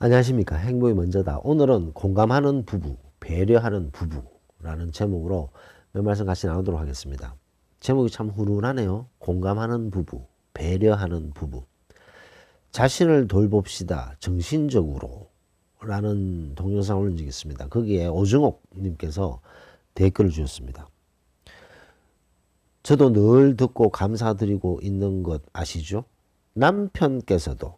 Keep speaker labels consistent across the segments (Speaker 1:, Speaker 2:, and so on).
Speaker 1: 안녕하십니까. 행복이 먼저다. 오늘은 공감하는 부부, 배려하는 부부라는 제목으로 몇 말씀 같이 나누도록 하겠습니다. 제목이 참 훈훈하네요. 공감하는 부부, 배려하는 부부. 자신을 돌봅시다. 정신적으로 라는 동영상을 올린 적이 있습니다. 거기에 오정옥 님께서 댓글을 주셨습니다. 저도 늘 듣고 감사드리고 있는 것 아시죠? 남편께서도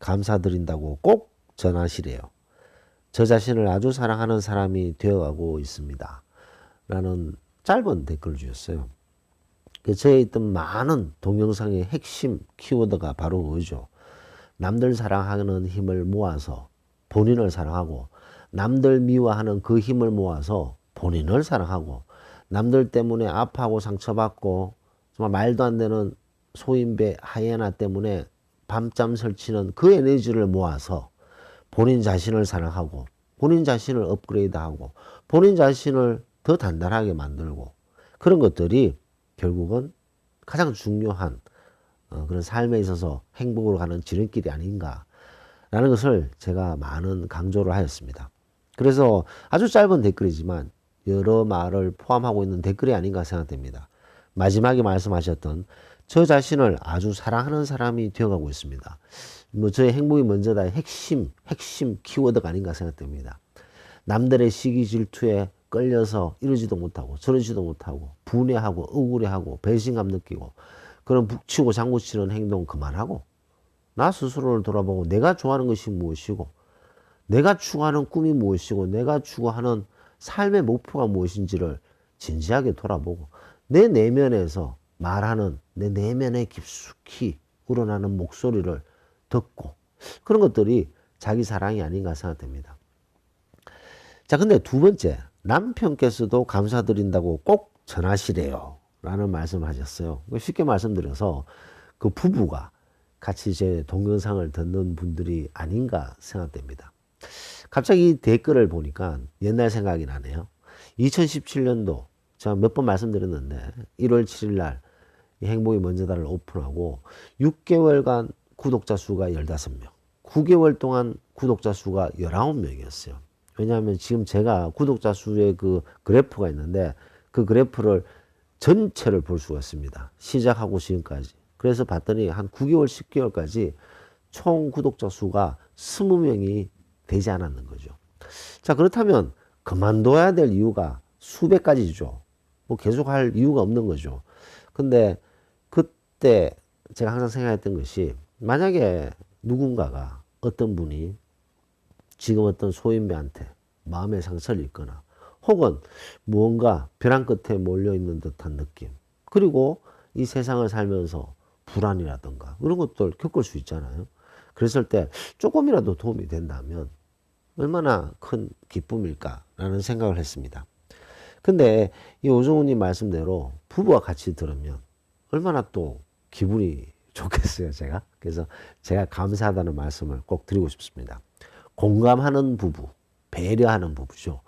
Speaker 1: 감사드린다고 꼭 전하시래요. 저 자신을 아주 사랑하는 사람이 되어가고 있습니다. 라는 짧은 댓글을 주셨어요. 저에 있던 많은 동영상의 핵심 키워드가 바로 그거죠. 남들 사랑하는 힘을 모아서 본인을 사랑하고, 남들 미워하는 그 힘을 모아서 본인을 사랑하고, 남들 때문에 아파하고 상처받고 정말 말도 안 되는 소인배 하이에나 때문에 밤잠 설치는 그 에너지를 모아서 본인 자신을 사랑하고, 본인 자신을 업그레이드하고, 본인 자신을 더 단단하게 만들고, 그런 것들이 결국은 가장 중요한 그런 삶에 있어서 행복으로 가는 지름길이 아닌가라는 것을 제가 많은 강조를 하였습니다. 그래서 아주 짧은 댓글이지만 여러 말을 포함하고 있는 댓글이 아닌가 생각됩니다. 마지막에 말씀하셨던 저 자신을 아주 사랑하는 사람이 되어가고 있습니다. 저의 행복이 먼저다의 핵심 키워드가 아닌가 생각됩니다. 남들의 시기 질투에 끌려서 이러지도 못하고 저러지도 못하고 분해하고 억울해하고 배신감 느끼고 그런 북치고 장구치는 행동 그만하고 나 스스로를 돌아보고 내가 좋아하는 것이 무엇이고 내가 추구하는 꿈이 무엇이고 내가 추구하는 삶의 목표가 무엇인지를 진지하게 돌아보고 내 내면에서 말하는 내 내면에 깊숙이 우러나는 목소리를 듣고 그런 것들이 자기 사랑이 아닌가 생각됩니다. 자, 근데 두 번째, 남편께서도 감사드린다고 꼭 전하시래요 라는 말씀을 하셨어요. 쉽게 말씀드려서 그 부부가 같이 제 동영상을 듣는 분들이 아닌가 생각됩니다. 갑자기 이 댓글을 보니까 옛날 생각이 나네요. 2017년도 제가 몇 번 말씀드렸는데 1월 7일 날 행복이 먼저다를 오픈하고 6개월간 구독자 수가 15명, 9개월 동안 구독자 수가 19명이었어요. 왜냐하면 지금 제가 구독자 수의 그 그래프가 있는데 그 그래프를 전체를 볼 수가 있습니다. 시작하고 지금까지. 그래서 봤더니 한 9개월, 10개월까지 총 구독자 수가 20명이 되지 않았는 거죠. 자, 그렇다면 그만둬야 될 이유가 수백 가지죠. 뭐 계속 할 이유가 없는 거죠. 근데 그때 제가 항상 생각했던 것이 만약에 누군가가 어떤 분이 지금 어떤 소인배한테 마음의 상처를 입거나 혹은 무언가 벼랑 끝에 몰려있는 듯한 느낌 그리고 이 세상을 살면서 불안이라든가 그런 것들 겪을 수 있잖아요. 그랬을 때 조금이라도 도움이 된다면 얼마나 큰 기쁨일까라는 생각을 했습니다. 근데 이 오정훈님 말씀대로 부부와 같이 들으면 얼마나 또 기분이 좋겠어요, 제가. 그래서 제가 감사하다는 말씀을 꼭 드리고 싶습니다. 공감하는 부부, 배려하는 부부죠.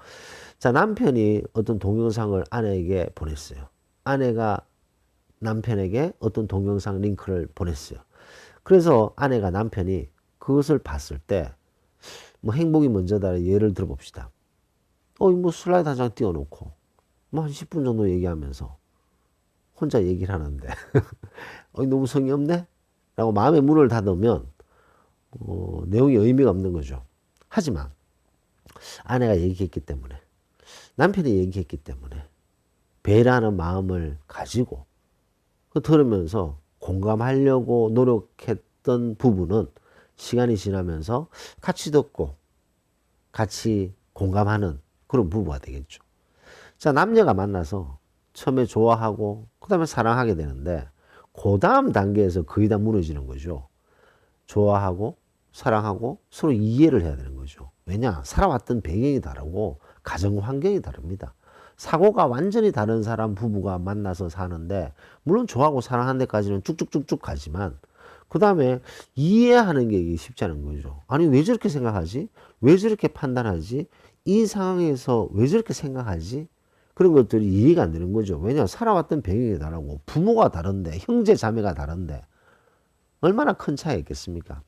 Speaker 1: 자, 남편이 어떤 동영상을 아내에게 보냈어요. 아내가 남편에게 어떤 동영상 링크를 보냈어요. 그래서 아내가 남편이 그것을 봤을 때, 뭐 행복이 먼저다 예를 들어봅시다. 뭐 슬라이드 한 장 띄워놓고, 뭐 한 10분 정도 얘기하면서 혼자 얘기를 하는데, 너무 성의 없네? 라고 마음의 문을 닫으면, 내용이 의미가 없는 거죠. 하지만, 아내가 얘기했기 때문에, 남편이 얘기했기 때문에, 배려하는 마음을 가지고, 들으면서 공감하려고 노력했던 부부는 시간이 지나면서 같이 듣고, 같이 공감하는 그런 부부가 되겠죠. 자, 남녀가 만나서 처음에 좋아하고, 그 다음에 사랑하게 되는데, 그 다음 단계에서 거의 다 무너지는 거죠. 좋아하고, 사랑하고, 서로 이해를 해야 되는 거죠. 왜냐? 살아왔던 배경이 다르고, 가정 환경이 다릅니다. 사고가 완전히 다른 사람 부부가 만나서 사는데, 물론 좋아하고 사랑하는 데까지는 쭉쭉쭉쭉 가지만, 그 다음에 이해하는 게 쉽지 않은 거죠. 아니, 왜 저렇게 생각하지? 왜 저렇게 판단하지? 이 상황에서 왜 저렇게 생각하지? 그런 것들이 이해가 안 되는 거죠. 왜냐? 살아왔던 배경이 다르고, 부모가 다른데, 형제 자매가 다른데, 얼마나 큰 차이가 있겠습니까?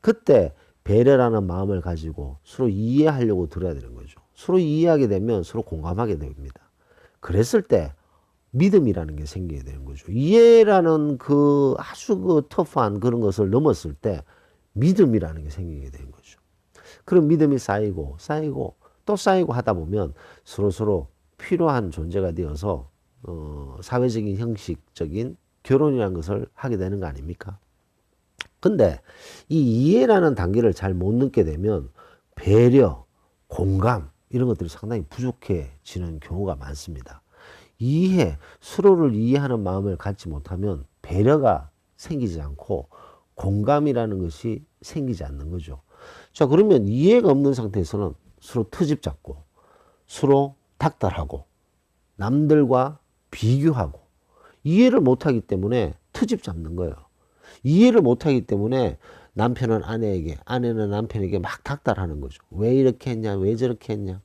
Speaker 1: 그때 배려라는 마음을 가지고 서로 이해하려고 들어야 되는 거죠. 서로 이해하게 되면 서로 공감하게 됩니다. 그랬을 때 믿음이라는 게 생기게 되는 거죠. 이해라는 그 아주 그 터프한 그런 것을 넘었을 때 믿음이라는 게 생기게 되는 거죠. 그런 믿음이 쌓이고 쌓이고 또 쌓이고 하다 보면 서로 필요한 존재가 되어서 사회적인 형식적인 결혼이라는 것을 하게 되는 거 아닙니까? 근데 이 이해라는 단계를 잘 못 넘게 되면 배려, 공감 이런 것들이 상당히 부족해지는 경우가 많습니다. 서로를 이해하는 마음을 갖지 못하면 배려가 생기지 않고 공감이라는 것이 생기지 않는 거죠. 자, 그러면 이해가 없는 상태에서는 서로 트집 잡고 서로 닥달하고 남들과 비교하고 이해를 못하기 때문에 트집 잡는 거예요. 이해를 못하기 때문에 남편은 아내에게, 아내는 남편에게 막 닥달하는 거죠. 왜 이렇게 했냐, 왜 저렇게 했냐.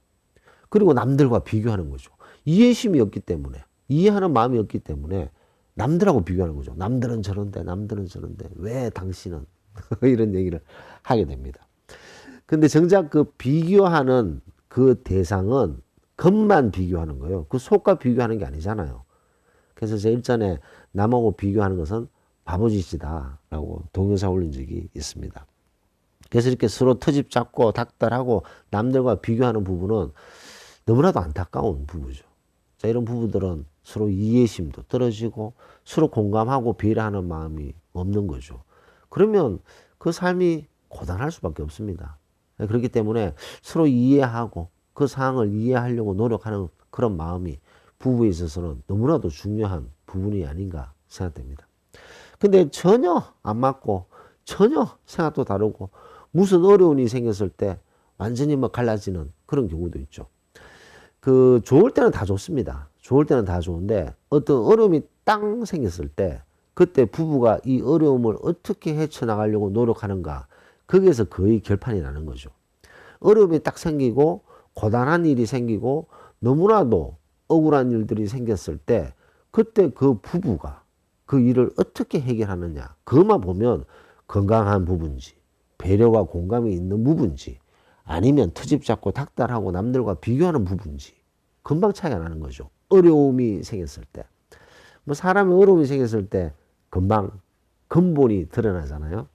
Speaker 1: 그리고 남들과 비교하는 거죠. 이해심이 없기 때문에, 이해하는 마음이 없기 때문에 남들하고 비교하는 거죠. 남들은 저런데, 남들은 저런데, 왜 당신은? 이런 얘기를 하게 됩니다. 근데 정작 그 비교하는 그 대상은 겉만 비교하는 거예요. 그 속과 비교하는 게 아니잖아요. 그래서 제가 일전에 남하고 비교하는 것은 바보짓이다라고 동영상 올린 적이 있습니다. 그래서 이렇게 서로 트집 잡고 닥달하고 남들과 비교하는 부분은 너무나도 안타까운 부부죠. 자, 이런 부부들은 서로 이해심도 떨어지고 서로 공감하고 배려하는 마음이 없는 거죠. 그러면 그 삶이 고단할 수밖에 없습니다. 그렇기 때문에 서로 이해하고 그 상황을 이해하려고 노력하는 그런 마음이 부부에 있어서는 너무나도 중요한 부분이 아닌가 생각됩니다. 근데 전혀 안 맞고 전혀 생각도 다르고 무슨 어려운 일이 생겼을 때 완전히 막 갈라지는 그런 경우도 있죠. 그 좋을 때는 다 좋습니다. 좋을 때는 다 좋은데 어떤 어려움이 땅 생겼을 때 그때 부부가 이 어려움을 어떻게 헤쳐나가려고 노력하는가 거기에서 거의 결판이 나는 거죠. 어려움이 딱 생기고 고단한 일이 생기고 너무나도 억울한 일들이 생겼을 때 그때 그 부부가 그 일을 어떻게 해결하느냐 그것만 보면 건강한 부부인지 배려와 공감이 있는 부부인지 아니면 트집 잡고 닥달하고 남들과 비교하는 부부인지 금방 차이가 나는 거죠. 어려움이 생겼을 때. 뭐 사람이 어려움이 생겼을 때 금방 근본이 드러나잖아요.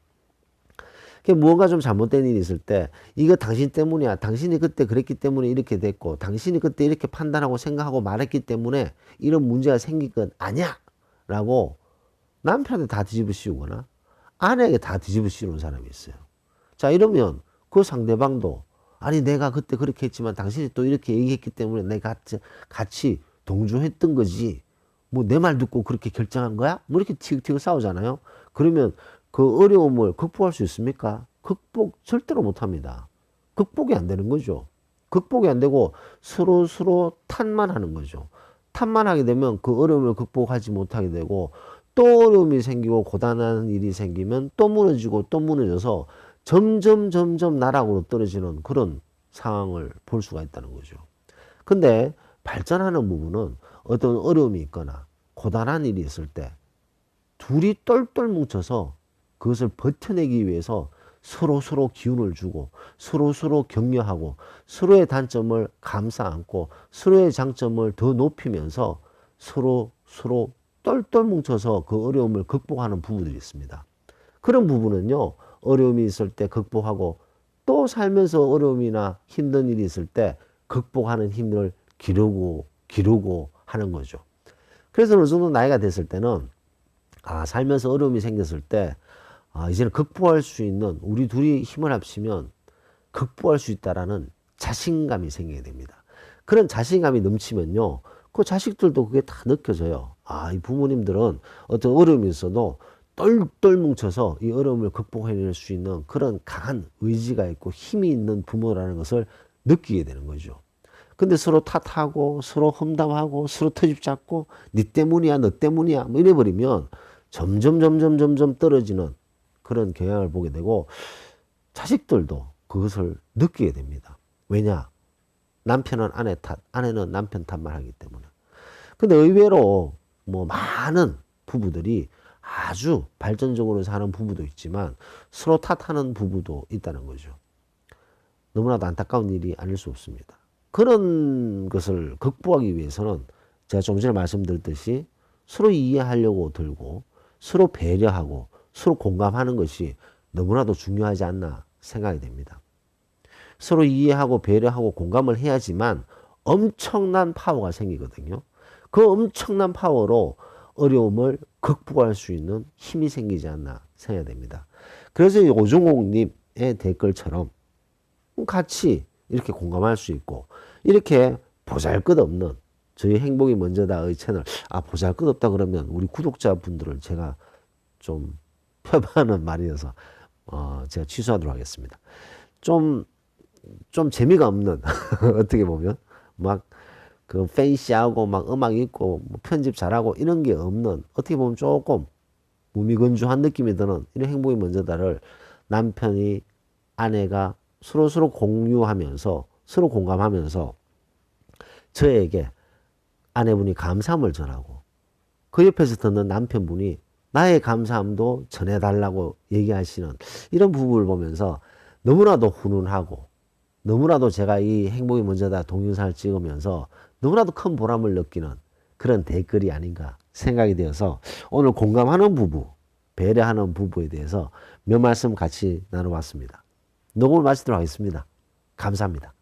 Speaker 1: 무언가 좀 잘못된 일이 있을 때 이거 당신 때문이야. 당신이 그때 그랬기 때문에 이렇게 됐고 당신이 그때 이렇게 판단하고 생각하고 말했기 때문에 이런 문제가 생긴 건 아니야 라고 남편한테 다 뒤집어 씌우거나 아내에게 다 뒤집어 씌우는 사람이 있어요. 자, 이러면 그 상대방도 아니 내가 그때 그렇게 했지만 당신이 또 이렇게 얘기했기 때문에 내가 같이 동조했던 거지 뭐 내 말 듣고 그렇게 결정한 거야? 뭐 이렇게 티격태격 싸우잖아요. 그러면 그 어려움을 극복할 수 있습니까? 극복 절대로 못합니다. 극복이 안 되는 거죠. 극복이 안 되고 서로 탓만 하는 거죠. 탓만 하게 되면 그 어려움을 극복하지 못하게 되고 또 어려움이 생기고 고단한 일이 생기면 또 무너지고 또 무너져서 점점 나락으로 떨어지는 그런 상황을 볼 수가 있다는 거죠. 근데 발전하는 부분은 어떤 어려움이 있거나 고단한 일이 있을 때 둘이 똘똘 뭉쳐서 그것을 버텨내기 위해서 서로 기운을 주고 서로 격려하고 서로의 단점을 감싸 안고 서로의 장점을 더 높이면서 서로 똘똘 뭉쳐서 그 어려움을 극복하는 부부들이 있습니다. 그런 부부는요, 어려움이 있을 때 극복하고 또 살면서 어려움이나 힘든 일이 있을 때 극복하는 힘을 기르고 하는 거죠. 그래서 어느 정도 나이가 됐을 때는 살면서 어려움이 생겼을 때 이제는 극복할 수 있는 우리 둘이 힘을 합치면 극복할 수 있다라는 자신감이 생기게 됩니다. 그런 자신감이 넘치면요, 그 자식들도 그게 다 느껴져요. 이 부모님들은 어떤 어려움이 있어도 똘똘 뭉쳐서 이 어려움을 극복해낼 수 있는 그런 강한 의지가 있고 힘이 있는 부모라는 것을 느끼게 되는 거죠. 근데 서로 탓하고 서로 험담하고 서로 터집 잡고 네 때문이야 너 때문이야 뭐 이래버리면 점점 떨어지는 그런 경향을 보게 되고 자식들도 그것을 느끼게 됩니다. 왜냐? 남편은 아내 탓, 아내는 남편 탓만 하기 때문에. 근데 의외로 뭐 많은 부부들이 아주 발전적으로 사는 부부도 있지만 서로 탓하는 부부도 있다는 거죠. 너무나도 안타까운 일이 아닐 수 없습니다. 그런 것을 극복하기 위해서는 제가 좀 전에 말씀드렸듯이 서로 이해하려고 들고 서로 배려하고 서로 공감하는 것이 너무나도 중요하지 않나 생각이 됩니다. 서로 이해하고 배려하고 공감을 해야지만 엄청난 파워가 생기거든요. 그 엄청난 파워로 어려움을 극복할 수 있는 힘이 생기지 않나 생각이 됩니다. 그래서 오종옥님의 댓글처럼 같이 이렇게 공감할 수 있고 이렇게 보잘것없는 저희 행복이 먼저다의 채널 보잘것없다 그러면 우리 구독자분들을 제가 좀 폄하하는 말이어서 제가 취소하도록 하겠습니다. 좀 재미가 없는 어떻게 보면 막 그 팬시하고 막 음악 있고 뭐 편집 잘하고 이런 게 없는 어떻게 보면 조금 무미건조한 느낌이 드는 이런 행복이 먼저다를 남편이 아내가 서로 공유하면서 서로 공감하면서 저에게 아내분이 감사함을 전하고 그 옆에서 듣는 남편분이 나의 감사함도 전해달라고 얘기하시는 이런 부분을 보면서 너무나도 훈훈하고 너무나도 제가 이 행복이 먼저다 동영상을 찍으면서 너무나도 큰 보람을 느끼는 그런 댓글이 아닌가 생각이 되어서 오늘 공감하는 부부, 배려하는 부부에 대해서 몇 말씀 같이 나눠봤습니다. 녹음을 마치도록 하겠습니다. 감사합니다.